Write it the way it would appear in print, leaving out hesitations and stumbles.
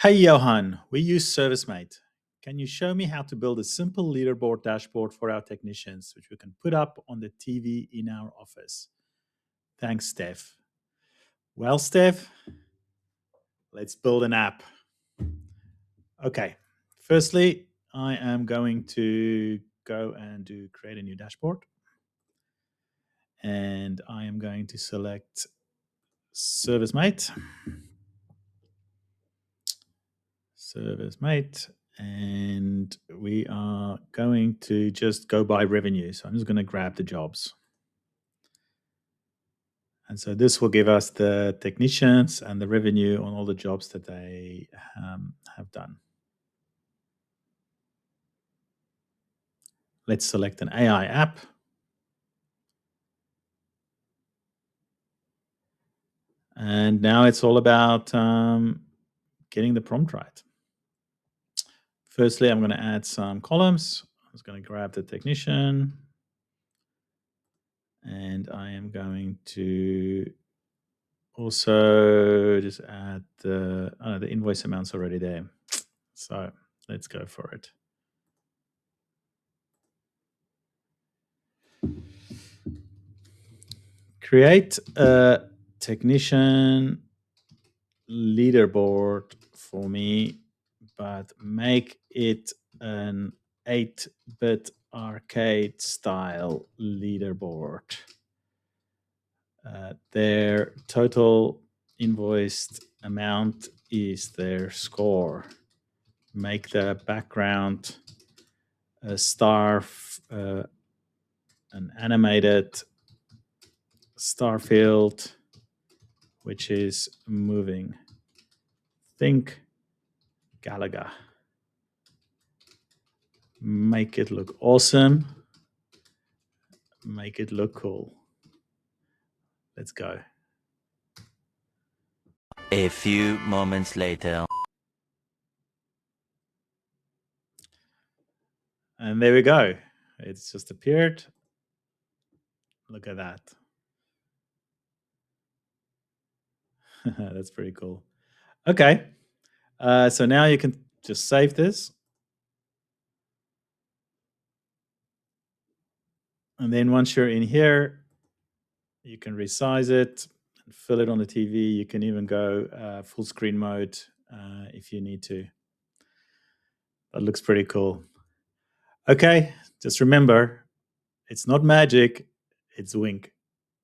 Hey Johan, we use ServiceMate. Can you show me how to build a simple leaderboard dashboard for our technicians, which we can put up on the TV in our office? Thanks, Steph. Well, Steph, let's build an app. Okay, firstly, I am going to go and create a new dashboard. And I am going to select ServiceMate. ServiceMate. And we are going to just go by revenue. So I'm just going to grab the jobs. And so this will give us the technicians and the revenue on all the jobs that they have done. Let's select an AI app. And now it's all about getting the prompt right. Firstly, I'm going to add some columns. I'm just going to grab the technician. And I am going to also just add the invoice amounts already there. So let's go for it. Create a technician leaderboard for me, but make it an 8-bit arcade style leaderboard. Their total invoiced amount is their score. Make the background a star, an animated star field, which is moving. Think Galaga. Make it look awesome. Make it look cool. Let's go. A few moments later. And there we go. It's just appeared. Look at that. That's pretty cool. Okay. So now you can just save this. And then once you're in here, you can resize it and fill it on the TV. You can even go full screen mode if you need to. That looks pretty cool. Okay, just remember, it's not magic, it's Wink.